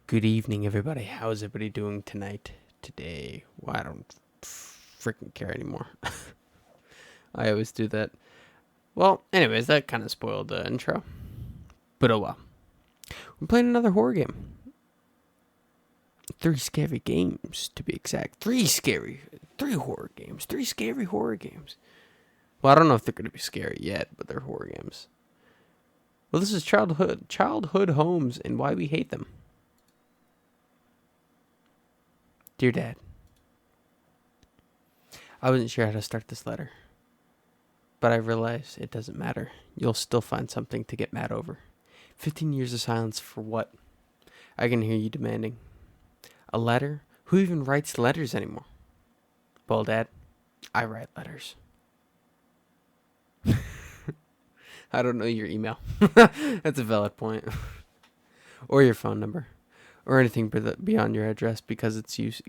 Good evening, everybody. How's everybody doing tonight? Today? Well, I don't freaking care anymore. I always do that. Well, anyways, that kind of spoiled the intro. But oh well. We're playing another horror game. 3 scary games, to be exact. 3 horror games. 3 scary horror games. Well, I don't know if they're going to be scary yet, but they're horror games. Well, this is childhood homes and why we hate them. Dear Dad, I wasn't sure how to start this letter, but I realize it doesn't matter. You'll still find something to get mad over. 15 years of silence for what? I can hear you demanding. A letter? Who even writes letters anymore? Well, Dad, I write letters. I don't know your email. That's a valid point. Or your phone number. Or anything beyond your address because it used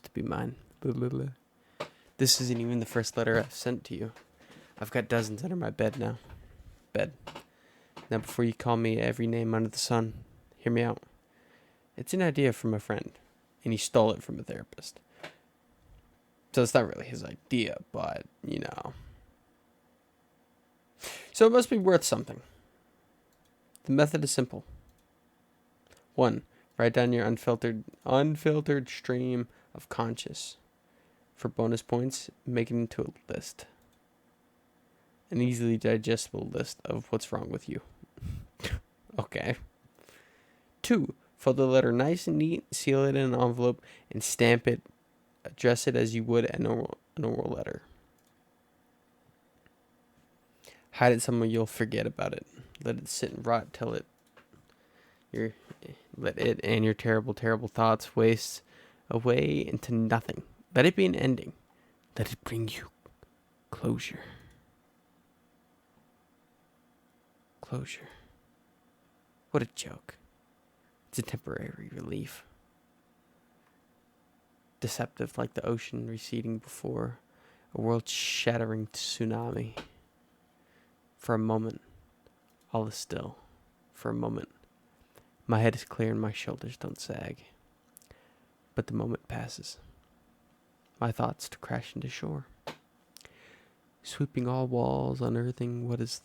to be mine. Blah, blah, blah. This isn't even the first letter I've sent to you. I've got dozens under my bed now. Now, before you call me every name under the sun, hear me out. It's an idea from a friend, and he stole it from a therapist. So it's not really his idea, but, you know. So it must be worth something. The method is simple. 1. Write down your unfiltered stream of conscious. For bonus points, make it into a list. An easily digestible list of what's wrong with you. Okay. 2. Fold the letter nice and neat, seal it in an envelope, and stamp it. Address it as you would a normal letter. Hide it somewhere you'll forget about it. Let it sit and rot till let it and your terrible thoughts waste away into nothing. Let it be an ending. Let it bring you closure. Closure. What a joke. It's a temporary relief. Deceptive like the ocean receding before a world-shattering tsunami. For a moment, all is still. For a moment, my head is clear and my shoulders don't sag. But the moment passes. My thoughts to crash into shore. Sweeping all walls, unearthing what is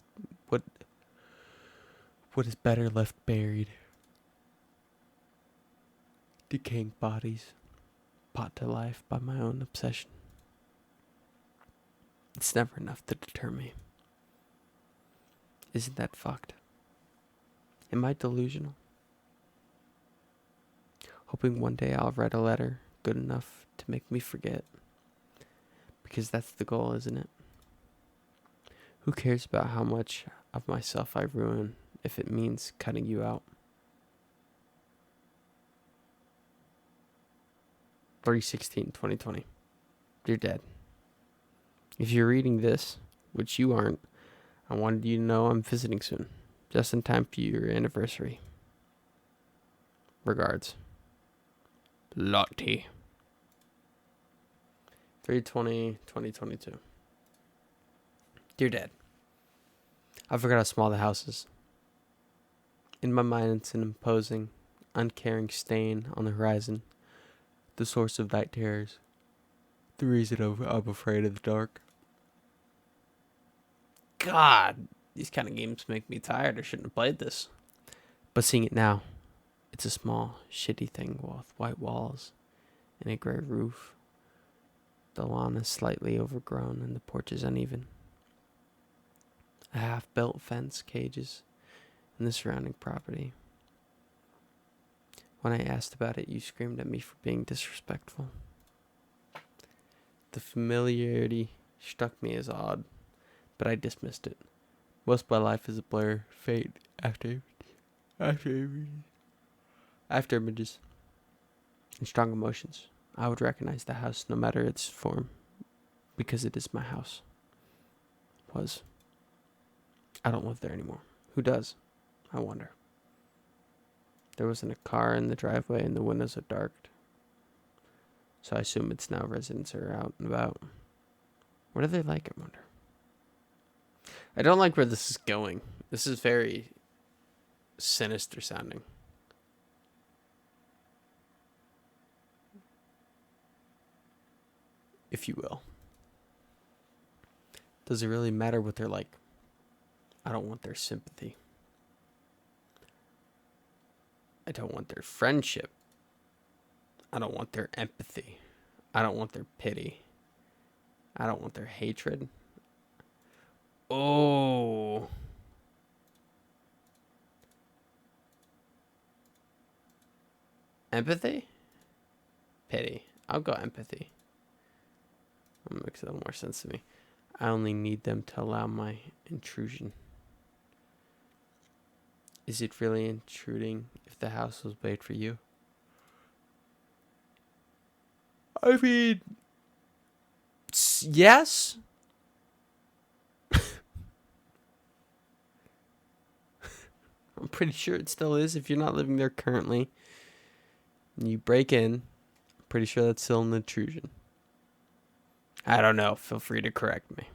better left buried. Decaying bodies, brought to life by my own obsession. It's never enough to deter me. Isn't that fucked? Am I delusional? Hoping one day I'll write a letter good enough to make me forget. Because that's the goal, isn't it? Who cares about how much of myself I ruin if it means cutting you out? 3/16/2020. Dear Dad, if you're reading this, which you aren't, I wanted you to know I'm visiting soon, just in time for your anniversary. Regards, Lottie. 3/20/2022. Dear Dad, I forgot how small the house is. In my mind, it's an imposing, uncaring stain on the horizon, the source of night terrors, the reason I'm afraid of the dark. God, these kind of games make me tired. I shouldn't have played this. But seeing it now, it's a small, shitty thing with white walls and a gray roof. The lawn is slightly overgrown and the porch is uneven. A half-built fence cages in the surrounding property. When I asked about it, you screamed at me for being disrespectful. The familiarity struck me as odd, but I dismissed it. Most of my life is a blur, fade after images, and strong emotions. I would recognize the house no matter its form, because it is my house. Was. I don't live there anymore. Who does? I wonder. There wasn't a car in the driveway and the windows are dark. So I assume it's now residents are out and about. What are they like, I wonder? I don't like where this is going. This is very sinister sounding. if you will. Does it really matter what they're like? I don't want their sympathy. I don't want their friendship. I don't want their empathy. I don't want their pity. I don't want their hatred. Oh. Empathy? Pity. I'll go empathy. That makes a little more sense to me. I only need them to allow my intrusion. Is it really intruding if the house was made for you? I mean, yes. I'm pretty sure it still is. If you're not living there currently and you break in, I'm pretty sure that's still an intrusion. I don't know. Feel free to correct me.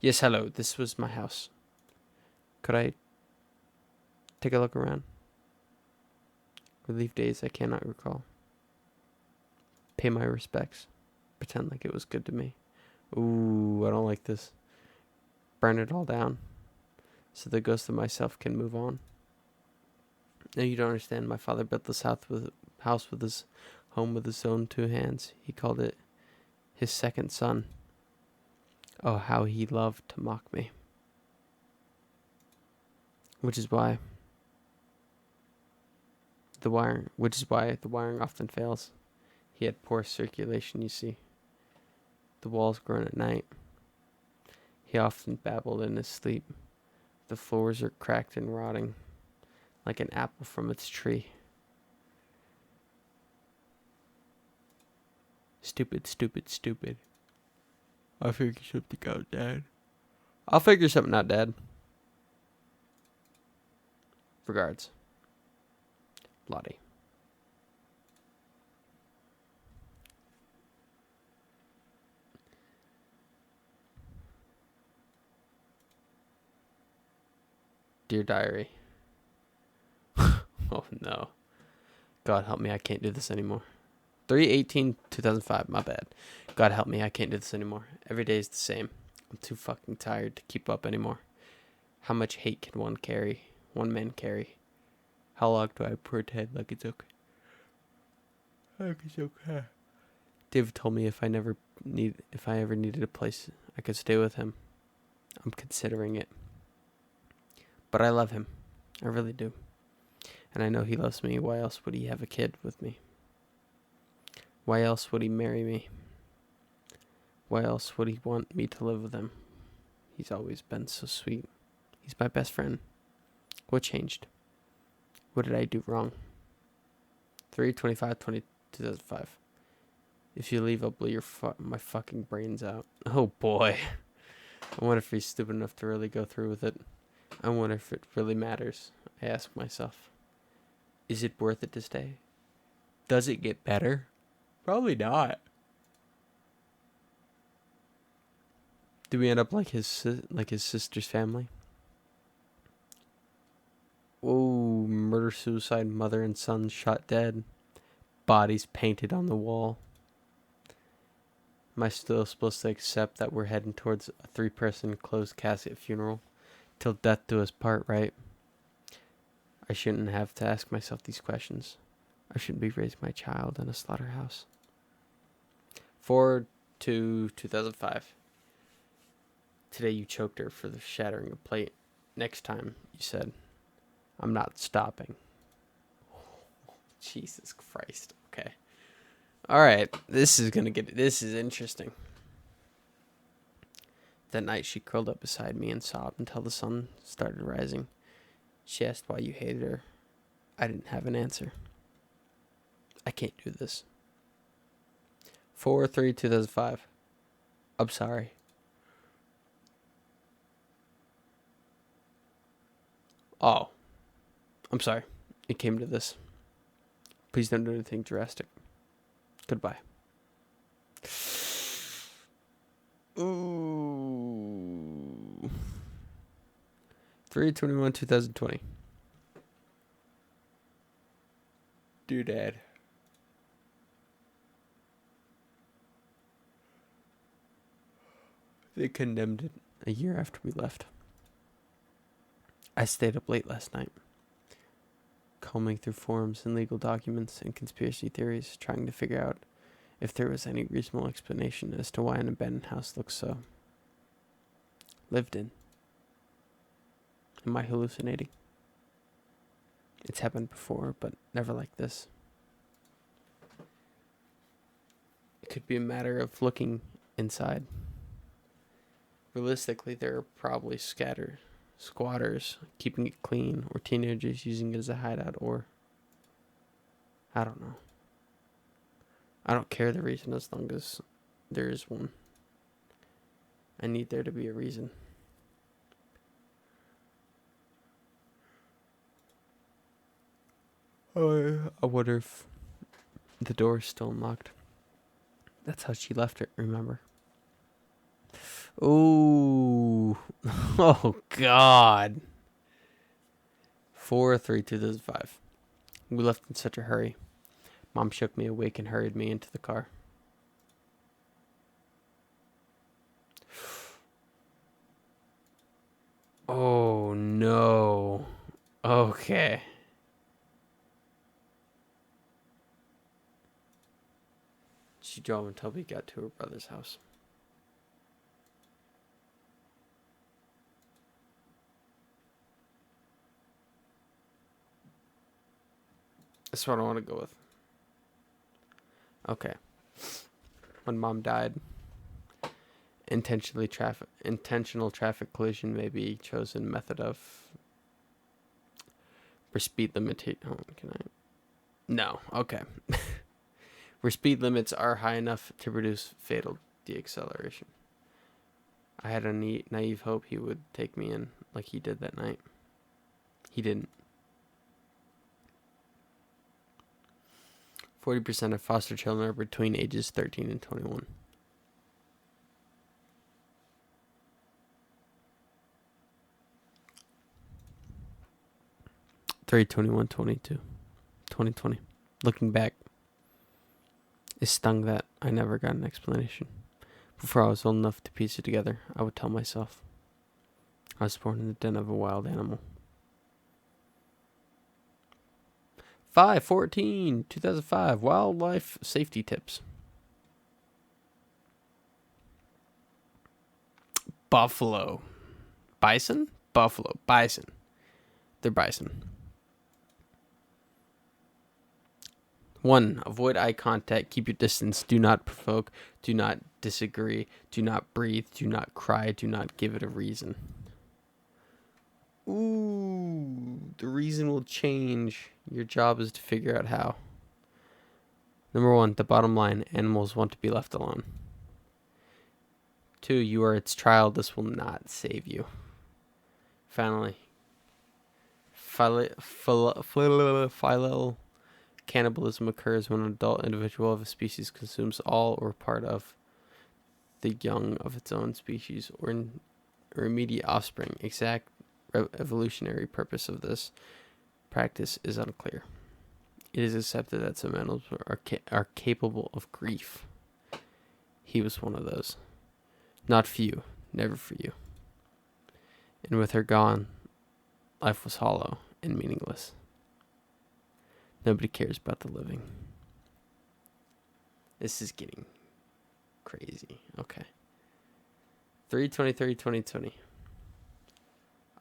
Yes, hello. This was my house. Could I take a look around? Relief days I cannot recall. Pay my respects. Pretend like it was good to me. Ooh, I don't like this. Burn it all down so the ghost of myself can move on. No, you don't understand. My father built this house with his home with his own 2 hands. He called it his second son. Oh, how he loved to mock me. Which is why the wiring often fails. He had poor circulation, you see. The walls groan at night. He often babbled in his sleep. The floors are cracked and rotting, like an apple from its tree. Stupid, stupid, stupid. I'll figure something out, Dad. I'll figure something out, Dad. Regards, Lottie. Dear Diary. Oh no. God help me, I can't do this anymore. 3/18/2005, my bad. God help me, I can't do this anymore. Every day is the same. I'm too fucking tired to keep up anymore. How much hate can one man carry? How long do I pretend like it's okay? Like it's okay. David told me if I ever needed a place, I could stay with him. I'm considering it. But I love him. I really do. And I know he loves me. Why else would he have a kid with me? Why else would he marry me? Why else would he want me to live with him? He's always been so sweet. He's my best friend. What changed? What did I do wrong? 3/25/2005. If you leave, I'll blow my fucking brains out. Oh boy. I wonder if he's stupid enough to really go through with it. I wonder if it really matters. I ask myself. Is it worth it to stay? Does it get better? Probably not. Do we end up like his sister's family? Oh, murder, suicide, mother and son shot dead. Bodies painted on the wall. Am I still supposed to accept that we're heading towards a 3-person closed casket funeral? Till death do us part, right? I shouldn't have to ask myself these questions. I shouldn't be raising my child in a slaughterhouse. 4/2/2005. Today you choked her for the shattering a plate. Next time, you said, I'm not stopping. Jesus Christ. Okay. Alright. This is interesting. That night she curled up beside me and sobbed until the sun started rising. She asked why you hated her. I didn't have an answer. I can't do this. 4/3/2005. I'm sorry. Oh. I'm sorry. It came to this. Please don't do anything drastic. Goodbye. Ooh. 3/21/2020. Dear Dad. They condemned it a year after we left. I stayed up late last night, combing through forums and legal documents and conspiracy theories, trying to figure out if there was any reasonable explanation as to why an abandoned house looks so lived in. Am I hallucinating? It's happened before, but never like this. It could be a matter of looking inside. Realistically, there are probably squatters keeping it clean, or teenagers using it as a hideout, or I don't know. I don't care the reason as long as there is one. I need there to be a reason. I wonder if the door is still unlocked. That's how she left it, remember? Ooh. Oh, God. 4/3/2005. We left in such a hurry. Mom shook me awake and hurried me into the car. Oh, no. Okay. She drove until we got to her brother's house. That's what I want to go with. Okay. When Mom died, intentional traffic collision may be chosen method of for speed limit. Oh, can I? No. Okay. Where speed limits are high enough to produce fatal deacceleration. I had a naive hope he would take me in like he did that night. He didn't. 40% of foster children are between ages 13 and 21. Three 2020. Looking back, it stung that I never got an explanation. Before I was old enough to piece it together, I would tell myself I was born in the den of a wild animal. 5/14/2005 wildlife safety tips. Buffalo. Bison? Buffalo. Bison. They're bison. 1. Avoid eye contact. Keep your distance. Do not provoke. Do not disagree. Do not breathe. Do not cry. Do not give it a reason. Ooh, the reason will change. Your job is to figure out how. Number 1, the bottom line. Animals want to be left alone. 2, you are its child. This will not save you. Finally, phyllo cannibalism occurs when an adult individual of a species consumes all or part of the young of its own species or immediate offspring. Exact evolutionary purpose of this practice is unclear. It is accepted that some animals are capable of grief. He was one of those. Not for you, never for you. And with her gone, life was hollow and meaningless. Nobody cares about the living. This is getting crazy. Okay. 3/23/2020.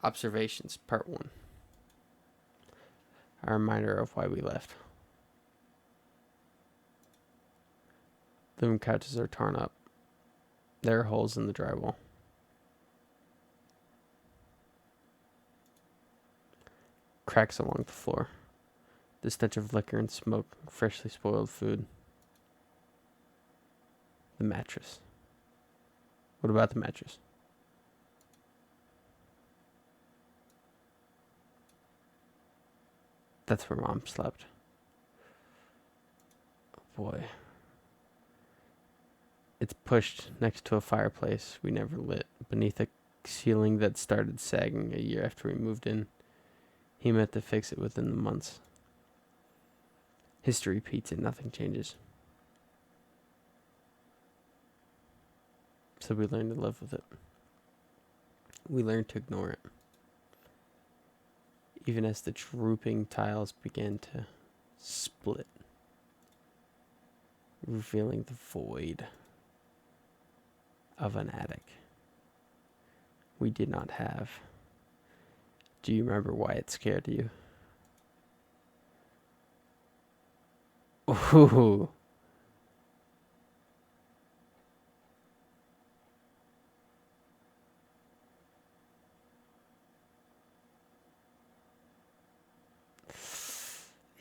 Observations, part 1. A reminder of why we left. Living couches are torn up. There are holes in the drywall. Cracks along the floor. The stench of liquor and smoke, freshly spoiled food. The mattress. What about the mattress? That's where Mom slept. Oh boy. It's pushed next to a fireplace we never lit, beneath a ceiling that started sagging a year after we moved in. He meant to fix it within the months. History repeats and nothing changes. So we learned to live with it. We learned to ignore it. Even as the drooping tiles began to split, revealing the void of an attic we did not have. Do you remember why it scared you? Ooh.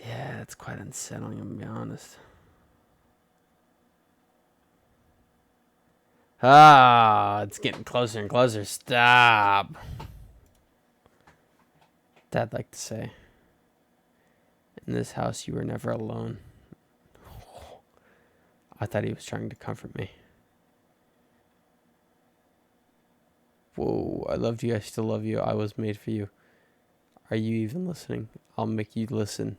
Yeah, it's quite unsettling, I'm gonna be honest. Ah, it's getting closer and closer. Stop. Dad liked to say, in this house you were never alone. I thought he was trying to comfort me. Whoa, I loved you, I still love you, I was made for you. Are you even listening? I'll make you listen.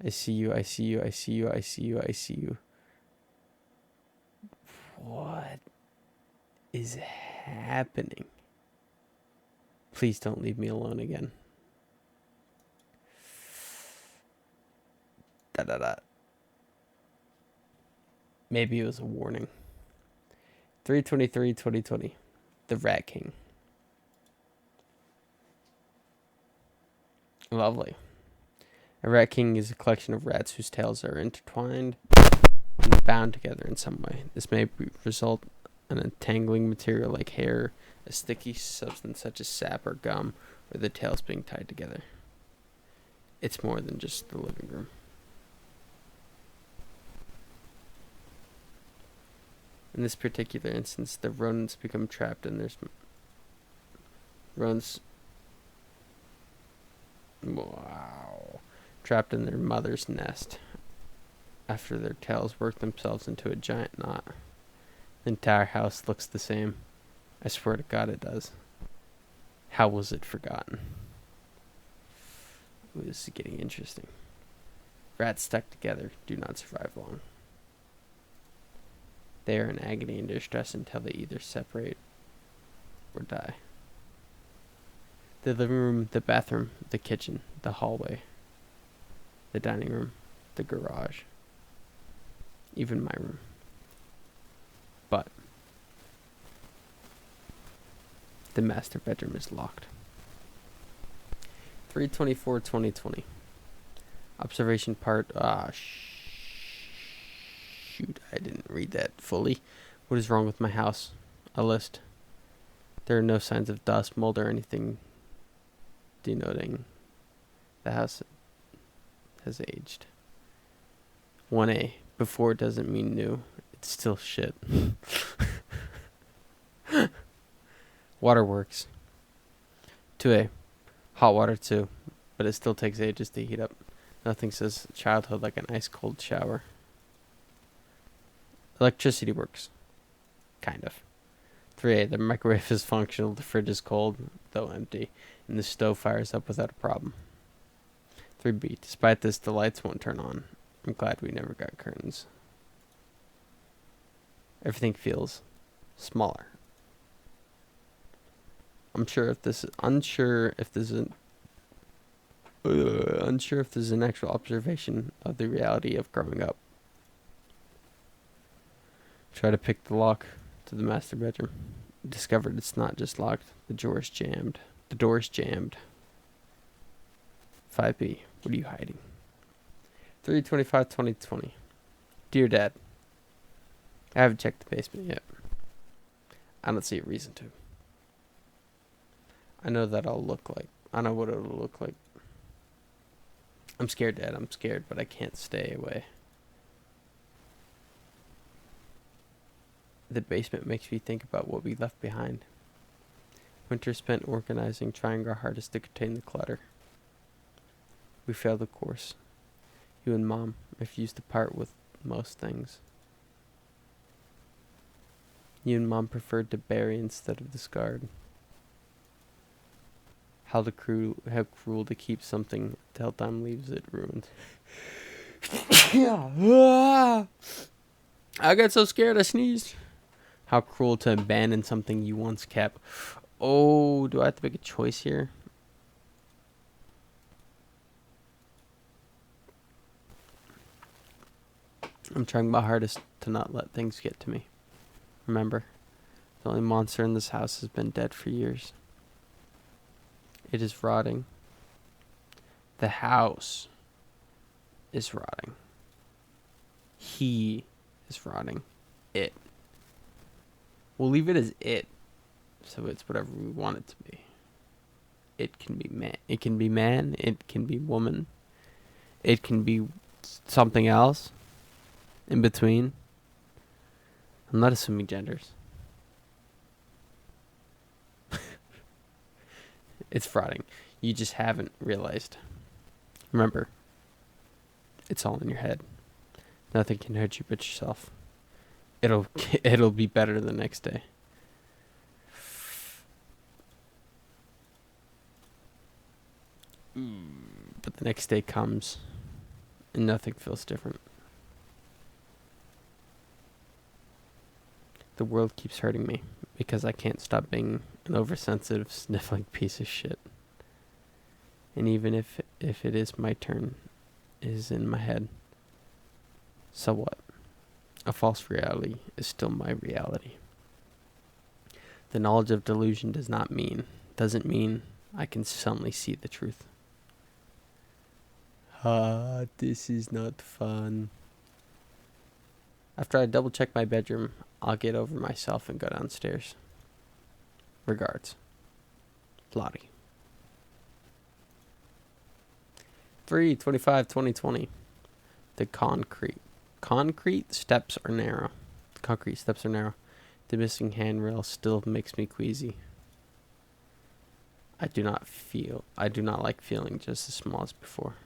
I see you, I see you, I see you, I see you, I see you. What is happening? Please don't leave me alone again. Da. Maybe it was a warning. 3/23/2020. The Rat King. Lovely. A rat king is a collection of rats whose tails are intertwined and bound together in some way. This may result in a tangling material like hair, a sticky substance such as sap or gum, or the tails being tied together. It's more than just the living room. In this particular instance, the rodents become trapped and there's rodents. Wow. Trapped in their mother's nest after their tails work themselves into a giant knot. The entire house looks the same. I swear to God it does. How was it forgotten? Ooh, this is getting interesting. Rats stuck together do not survive long. They are in agony and distress until they either separate or die. The living room, the bathroom, the kitchen, the hallway, the dining room, the garage, even my room. But the master bedroom is locked. 3/24/2020. Observation part. Shoot, I didn't read that fully. What is wrong with my house? A list. There are no signs of dust, mold, or anything denoting the house has aged. 1A. Before doesn't mean new. It's still shit. Waterworks. 2A. Hot water too, but it still takes ages to heat up. Nothing says childhood like an ice cold shower. Electricity works. Kind of. 3A. The microwave is functional, the fridge is cold, though empty, and the stove fires up without a problem. 3B. Despite this, the lights won't turn on. I'm glad we never got curtains. Everything feels smaller. Unsure if this is an actual observation of the reality of growing up. Try to pick the lock to the master bedroom. Discovered it's not just locked. The door's jammed. 5B. What are you hiding? 3/25/2020. Dear Dad, I haven't checked the basement yet. I don't see a reason to. I know what it'll look like. I'm scared, Dad. I'm scared, but I can't stay away. The basement makes me think about what we left behind. Winter spent organizing, trying our hardest to contain the clutter. We failed the course. You and Mom refused to part with most things. You and Mom preferred to bury instead of discard. How cruel to keep something till time leaves it ruined. Yeah. I got so scared I sneezed. How cruel to abandon something you once kept. Oh, do I have to make a choice here? I'm trying my hardest to not let things get to me. Remember, the only monster in this house has been dead for years. It is rotting. The house is rotting. He is rotting. It. We'll leave it as it, so it's whatever we want it to be. It can be man. It can be man. It can be woman. It can be something else in between. I'm not assuming genders. It's rotting. You just haven't realized. Remember, it's all in your head. Nothing can hurt you but yourself. It'll be better the next day. But the next day comes and nothing feels different. The world keeps hurting me because I can't stop being an oversensitive, sniffling piece of shit. And even if it is my turn, it is in my head. So what? A false reality is still my reality. The knowledge of delusion doesn't mean I can suddenly see the truth. This is not fun. After I double check my bedroom, I'll get over myself and go downstairs. Regards, Lottie. 3/25/2020. The concrete steps are narrow. The missing handrail still makes me queasy. I do not like feeling just as small as before.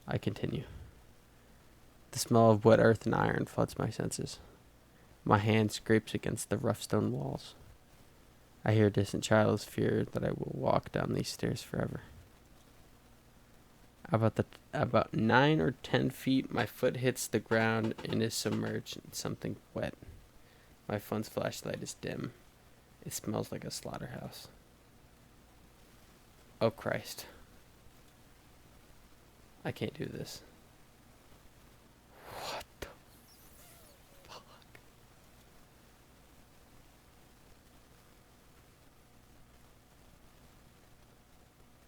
I continue. The smell of wet earth and iron floods my senses. My hand scrapes against the rough stone walls. I hear a distant child's fear that I will walk down these stairs forever. About 9 or 10 feet, my foot hits the ground and is submerged in something wet. My phone's flashlight is dim. It smells like a slaughterhouse. Oh Christ. I can't do this. What the fuck?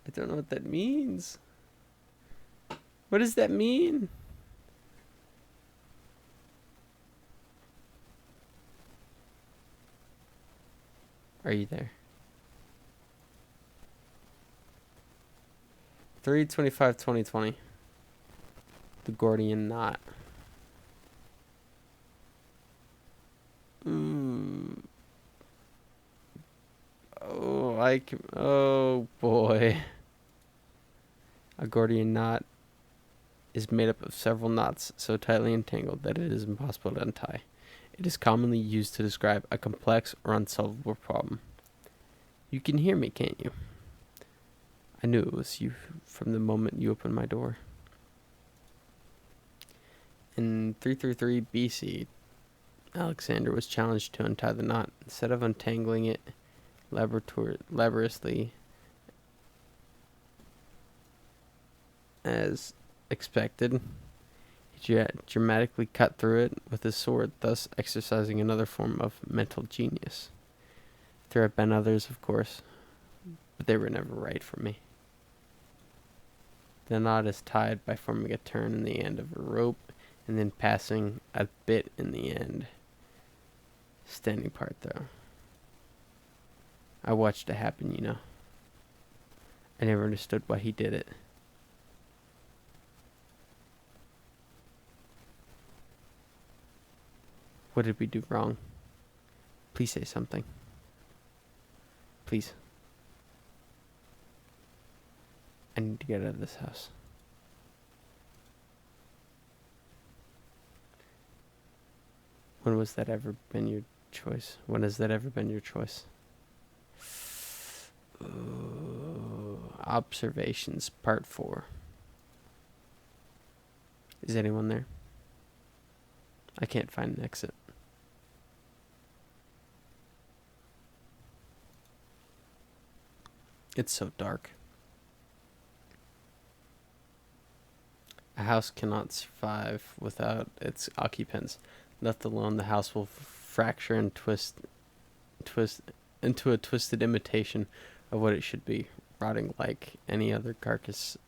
I don't know what that means. What does that mean? Are you there? 3/25/2020. The Gordian knot. Oh boy. A Gordian knot is made up of several knots so tightly entangled that it is impossible to untie. It is commonly used to describe a complex or unsolvable problem. You can hear me, can't you? I knew it was you from the moment you opened my door. In 333 BC, Alexander was challenged to untie the knot. Instead of untangling it laboriously as expected, he dramatically cut through it with his sword, thus exercising another form of mental genius. There have been others, of course, but they were never right for me. The knot is tied by forming a turn in the end of a rope and then passing a bit in the end. Standing part, though. I watched it happen, you know. I never understood why he did it. What did we do wrong? Please say something. Please. I need to get out of this house. When has that ever been your choice? Observations, part 4. Is anyone there? I can't find an exit. It's so dark. A house cannot survive without its occupants. Left alone, the house will fracture and twist into a twisted imitation of what it should be, rotting like any other carcass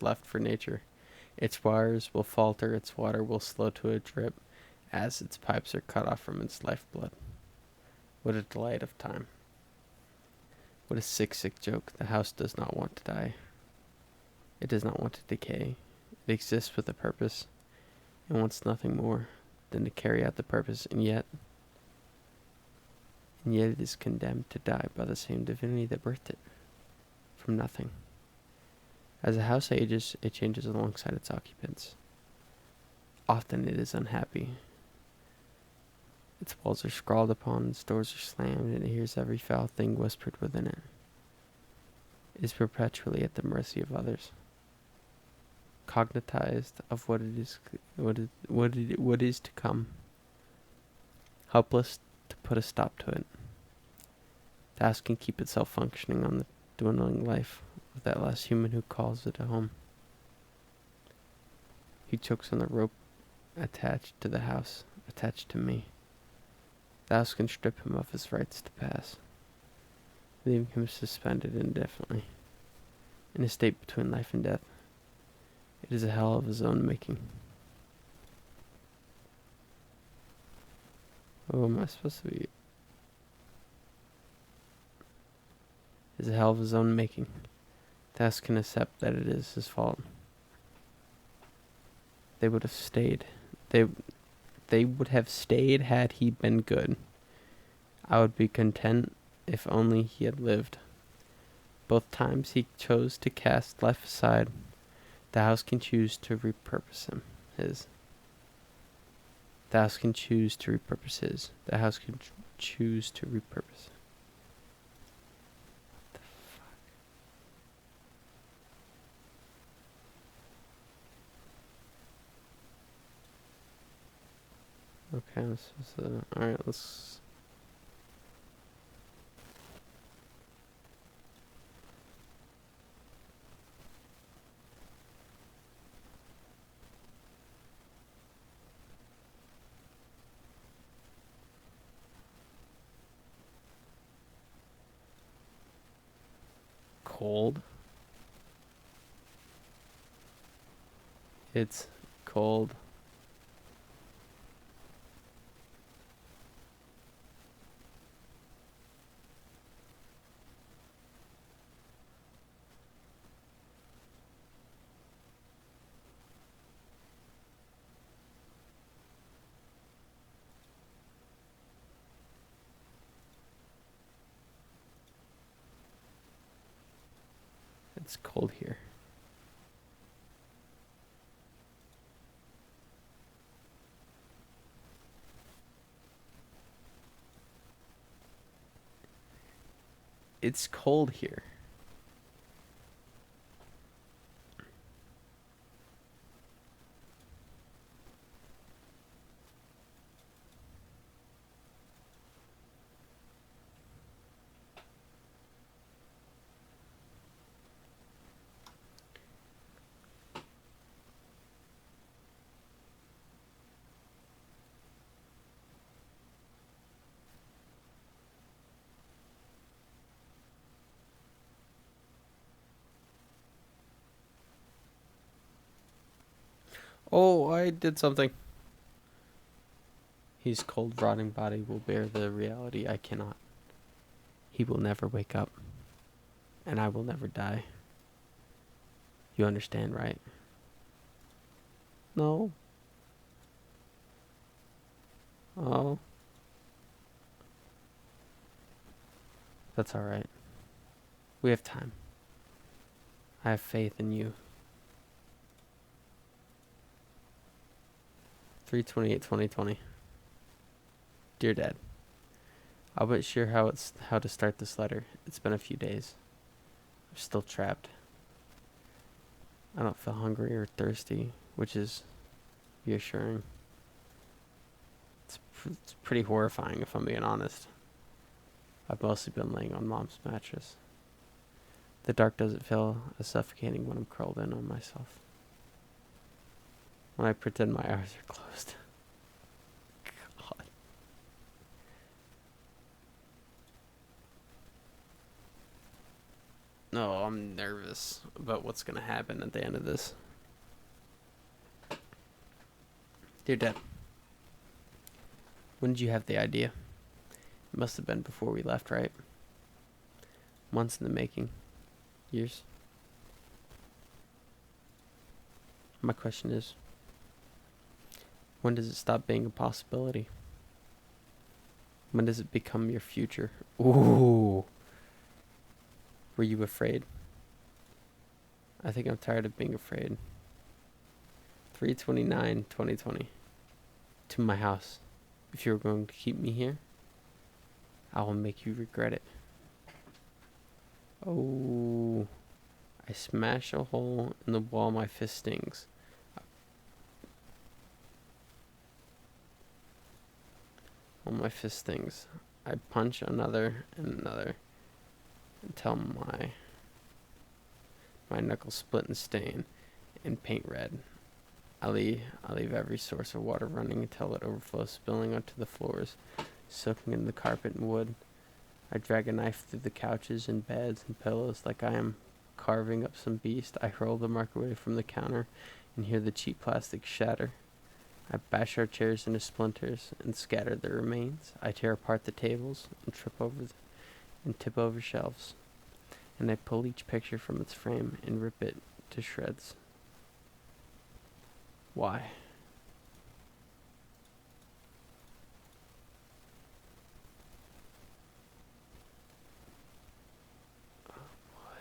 left for nature. Its wires will falter, its water will slow to a drip as its pipes are cut off from its lifeblood. What a delight of time. What a sick, sick joke. The house does not want to die. It does not want to decay. It exists with a purpose and wants nothing more than to carry out the purpose, and yet it is condemned to die by the same divinity that birthed it, from nothing. As a house ages, it changes alongside its occupants. Often it is unhappy. Its walls are scrawled upon, its doors are slammed, and it hears every foul thing whispered within it. It is perpetually at the mercy of others, cognized of what is to come, helpless to put a stop to it. The house can keep itself functioning on the dwindling life of that last human who calls it a home. He chokes on the rope attached to the house, attached to me. The house can strip him of his rights to pass, leaving him suspended indefinitely, in a state between life and death. It is a hell of his own making. Oh, am I supposed to be? It is a hell of his own making. The house can accept that it is his fault. They would have stayed. They would have stayed had he been good. I would be content if only he had lived. Both times he chose to cast life aside. The house can choose to repurpose him. The house can choose to repurpose his. The house can choose to repurpose. Okay, I'm supposed to. Alright, let's. Cold. It's cold. It's cold here. It's cold here. Oh, I did something. His cold, rotting body will bear the reality I cannot. He will never wake up, and I will never die. You understand, right? No. Oh. That's alright. We have time. I have faith in you. 3/28/2020. Dear Dad, I wasn't sure how to start this letter. It's been a few days. I'm still trapped. I don't feel hungry or thirsty, which is reassuring. It's pretty horrifying if I'm being honest. I've mostly been laying on Mom's mattress. The dark doesn't feel as suffocating when I'm curled in on myself. When I pretend my eyes are closed. God. No, I'm nervous about what's going to happen at the end of this. Dear Dad, when did you have the idea? It must have been before we left, right? Months in the making. Years. My question is, when does it stop being a possibility? When does it become your future? Ooh. Were you afraid? I think I'm tired of being afraid. 3/29/2020. To my house. If you are going to keep me here, I will make you regret it. Oh. I smash a hole in the wall, my fist stings. Well, my fist stings. I punch another and another until my knuckles split and stain and paint red. I leave every source of water running until it overflows, spilling onto the floors, soaking into the carpet and wood. I drag a knife through the couches and beds and pillows like I am carving up some beast. I hurl the microwave from the counter and hear the cheap plastic shatter. I bash our chairs into splinters and scatter their remains. I tear apart the tables and tip over shelves. And I pull each picture from its frame and rip it to shreds. Why? Oh boy.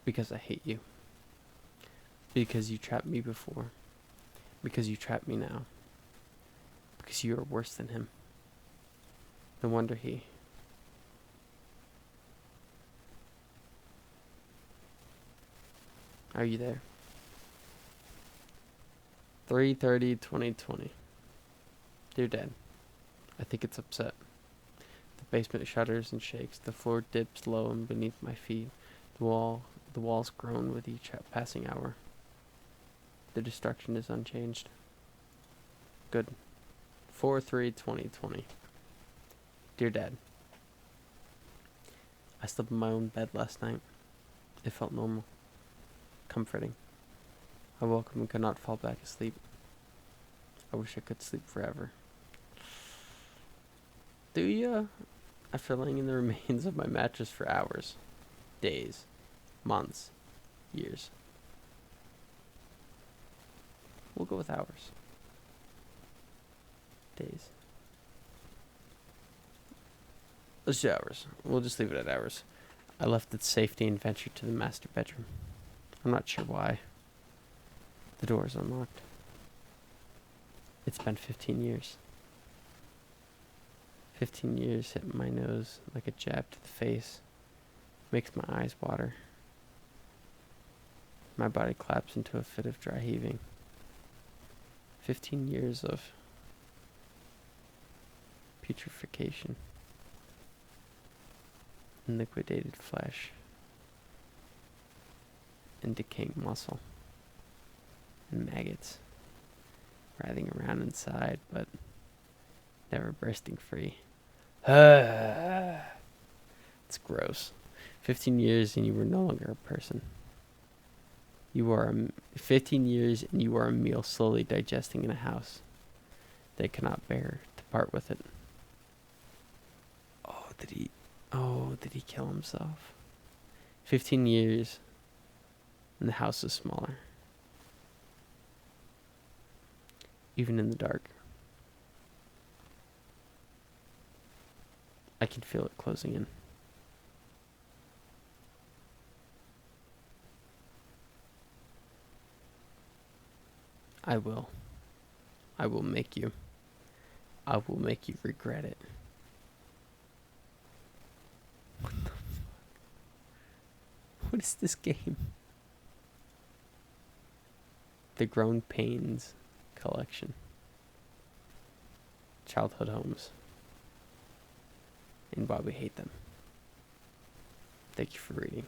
Because I hate you. Because you trapped me before. Because you trap me now. Because you are worse than him. No wonder he. Are you there? 3/30/2020. Dear Dad, I think it's upset. The basement shudders and shakes. The floor dips low and beneath my feet. The walls groan with each passing hour. The destruction is unchanged. Good. 4/3/2020. Dear Dad, I slept in my own bed last night. It felt normal. Comforting. I woke up and could not fall back asleep. I wish I could sleep forever. Do ya? After laying in the remains of my mattress for hours, days, months, years. We'll go with hours. Days. Let's do hours. We'll just leave it at hours. I left its safety and ventured to the master bedroom. I'm not sure why. The door is unlocked. It's been 15 years. 15 years hit my nose like a jab to the face. Makes my eyes water. My body collapses into a fit of dry heaving. 15 years of putrefaction. Liquidated flesh. And decaying muscle. And maggots. Writhing around inside, but never bursting free. It's gross. 15 years and you were no longer a person. 15 years and you are a meal slowly digesting in a house. They cannot bear to part with it. Did he kill himself? 15 years and the house is smaller. Even in the dark. I can feel it closing in. I will make you. I will make you regret it. What the fuck? What is this game? The Grown Pains Collection. Childhood homes. And why we hate them. Thank you for reading.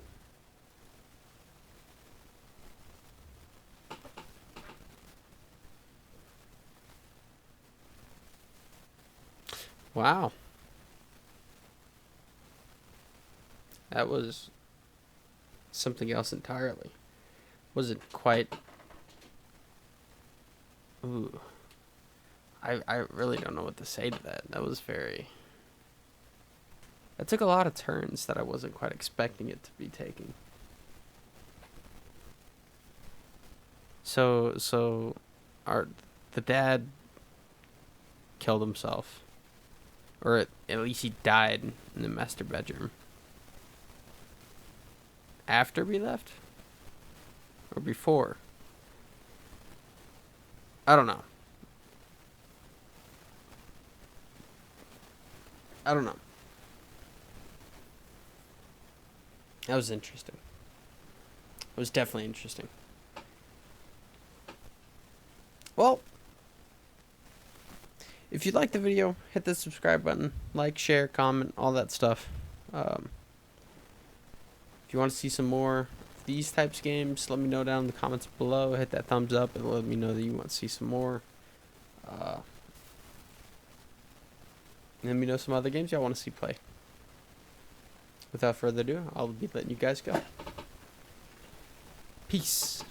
Wow. That was something else entirely. Wasn't quite... Ooh. I really don't know what to say to that. That was very... That took a lot of turns that I wasn't quite expecting it to be taking. So the dad killed himself. Or at least he died in the master bedroom. After we left? Or before? I don't know. That was interesting. It was definitely interesting. Well, if you liked the video, hit the subscribe button. Like, share, comment, all that stuff. If you want to see some more of these types of games, let me know down in the comments below. Hit that thumbs up and let me know that you want to see some more. Let me know some other games y'all want to see play. Without further ado, I'll be letting you guys go. Peace.